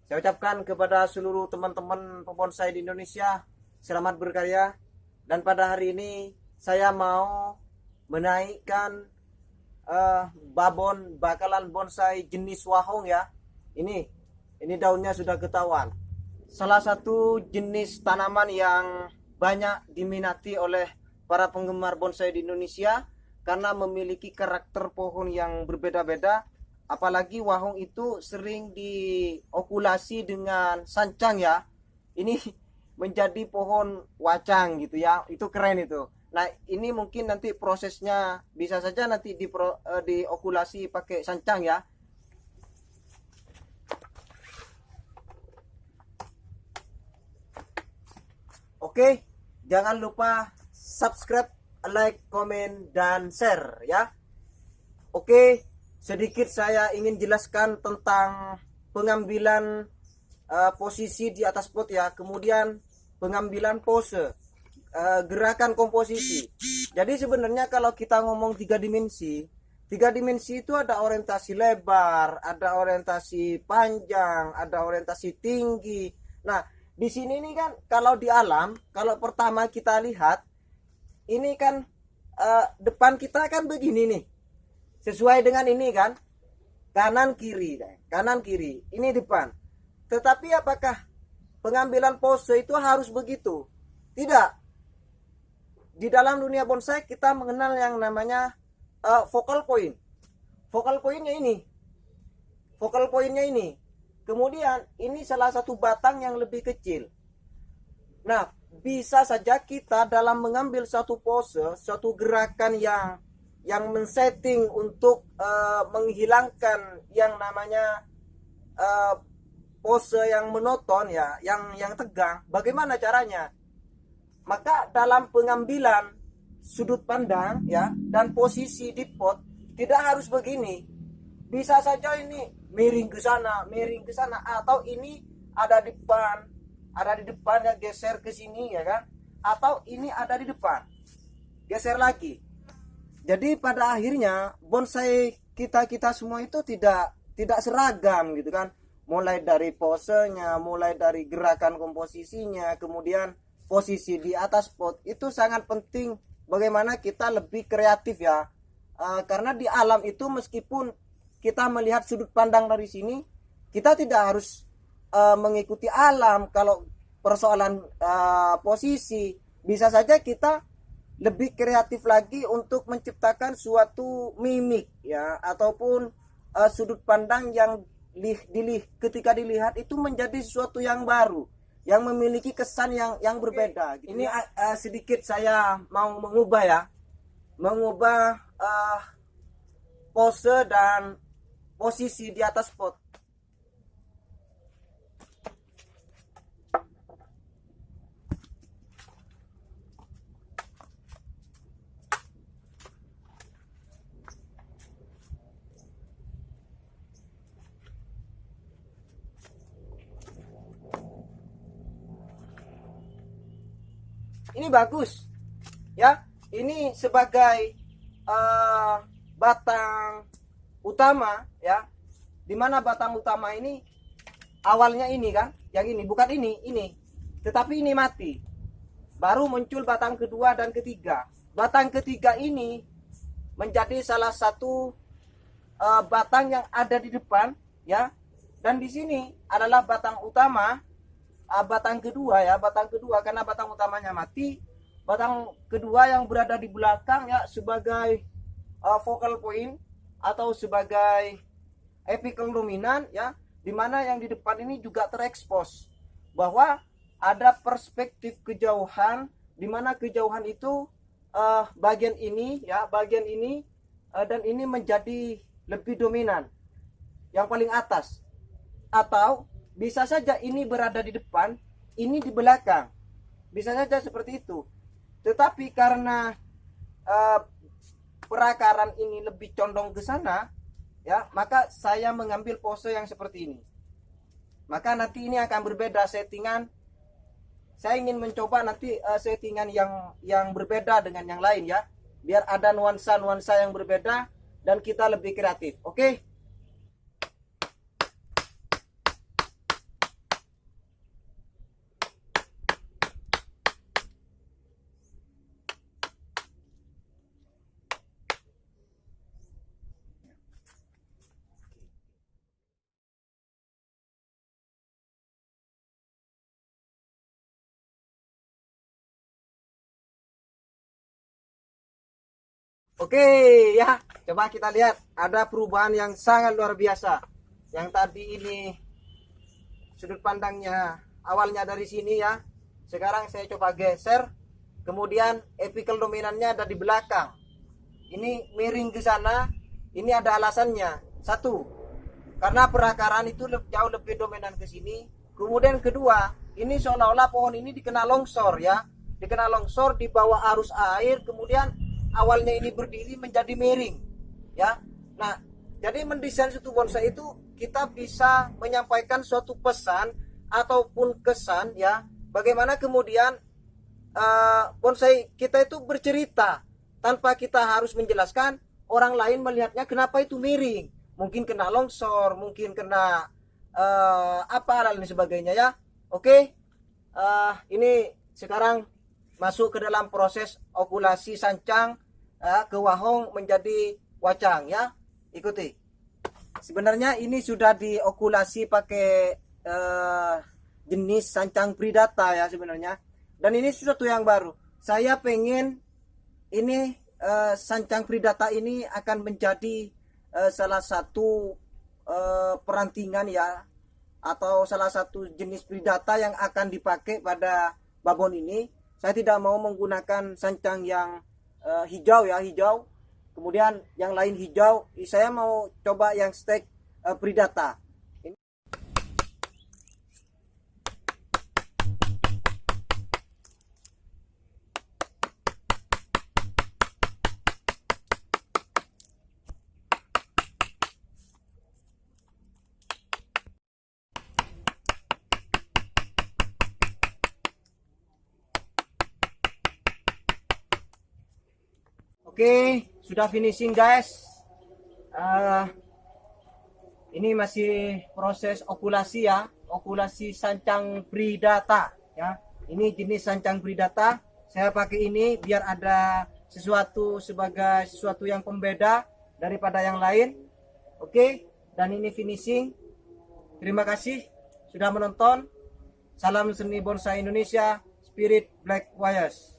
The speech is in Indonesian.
Saya ucapkan kepada seluruh teman-teman pebonsai di Indonesia, selamat berkarya. Dan pada hari ini saya mau menaikkan bakalan bonsai jenis wahong ya. Ini daunnya sudah ketahuan. Salah satu jenis tanaman yang banyak diminati oleh para penggemar bonsai di Indonesia karena memiliki karakter pohon yang berbeda-beda. Apalagi wahong itu sering diokulasi dengan sancang ya. Ini menjadi pohon wacang gitu ya. Itu keren itu. Nah, ini mungkin nanti prosesnya bisa saja nanti diokulasi pakai sancang ya. Oke, jangan lupa subscribe, like, komen, dan share ya. Oke, sedikit saya ingin jelaskan tentang pengambilan posisi di atas pot ya, kemudian pengambilan pose, gerakan komposisi. Jadi sebenarnya kalau kita ngomong tiga dimensi itu ada orientasi lebar, ada orientasi panjang, ada orientasi tinggi. Nah, di sini nih kan kalau di alam, kalau pertama kita lihat ini kan depan kita kan begini nih. Sesuai dengan ini kan, kanan kiri, ini depan. Tetapi apakah pengambilan pose itu harus begitu? Tidak. Di dalam dunia bonsai kita mengenal yang namanya focal point. Focal pointnya ini. Kemudian ini salah satu batang yang lebih kecil. Nah, bisa saja kita dalam mengambil satu pose, suatu gerakan yang men-setting untuk menghilangkan yang namanya pose yang monoton ya, yang tegang. Bagaimana caranya? Maka dalam pengambilan sudut pandang ya dan posisi di pot tidak harus begini. Bisa saja ini miring ke sana, atau ini ada di depan ya, geser ke sini ya kan, atau ini ada di depan, geser lagi. Jadi pada akhirnya bonsai kita semua itu tidak seragam gitu kan, mulai dari posenya, mulai dari gerakan komposisinya, kemudian posisi di atas pot. Itu sangat penting bagaimana kita lebih kreatif ya, karena di alam itu meskipun kita melihat sudut pandang dari sini, kita tidak harus mengikuti alam. Kalau persoalan posisi, bisa saja kita lebih kreatif lagi untuk menciptakan suatu mimik ya, ataupun sudut pandang yang ketika dilihat itu menjadi sesuatu yang baru, yang memiliki kesan yang berbeda. Ini sedikit saya mau mengubah pose dan posisi di atas pot. Ini bagus ya. Ini sebagai batang utama ya, dimana batang utama ini awalnya ini kan, yang ini bukan ini, tetapi ini mati, baru muncul batang kedua dan ketiga. Batang ketiga ini menjadi salah satu batang yang ada di depan ya, dan di sini adalah batang utama. Batang kedua karena batang utamanya mati, batang kedua yang berada di belakang ya sebagai focal point atau sebagai apical dominan ya, dimana yang di depan ini juga terekspos bahwa ada perspektif kejauhan, dimana kejauhan itu bagian ini dan ini menjadi lebih dominan, yang paling atas. Atau bisa saja ini berada di depan, ini di belakang, bisa saja seperti itu. Tetapi karena perakaran ini lebih condong ke sana ya, maka saya mengambil pose yang seperti ini. Maka nanti ini akan berbeda settingan. Saya ingin mencoba nanti settingan yang berbeda dengan yang lain ya, biar ada nuansa yang berbeda dan kita lebih kreatif. Oke. Oke ya, coba kita lihat ada perubahan yang sangat luar biasa. Yang tadi ini sudut pandangnya awalnya dari sini ya. Sekarang saya coba geser, kemudian apical dominannya ada di belakang. Ini miring ke sana, ini ada alasannya. Satu, karena perakaran itu jauh lebih dominan ke sini. Kemudian kedua, ini seolah-olah pohon ini dikena longsor ya. Dikena longsor di bawah arus air, kemudian awalnya ini berdiri menjadi miring ya. Nah, jadi mendesain suatu bonsai itu kita bisa menyampaikan suatu pesan ataupun kesan ya, bagaimana kemudian bonsai kita itu bercerita tanpa kita harus menjelaskan. Orang lain melihatnya kenapa itu miring, mungkin kena longsor, mungkin kena apa dan sebagainya ya. Oke, ini sekarang masuk ke dalam proses okulasi sancang ke wahong menjadi wacang ya. Ikuti. Sebenarnya ini sudah diokulasi pakai jenis sancang pridata ya sebenarnya. Dan ini sesuatu yang baru. Saya pengen ini sancang pridata ini akan menjadi salah satu perantingan ya, atau salah satu jenis pridata yang akan dipakai pada babon ini. Saya tidak mau menggunakan sancang yang hijau ya, hijau. Kemudian yang lain hijau. Saya mau coba yang stek pridata. Oke, sudah finishing guys. Ini masih proses okulasi ya, okulasi sancang pridata ya. Ini jenis sancang pridata. Saya pakai ini biar ada sesuatu sebagai sesuatu yang pembeda daripada yang lain. Oke, dan ini finishing. Terima kasih sudah menonton. Salam seni bonsai Indonesia, Spirit Black Wires.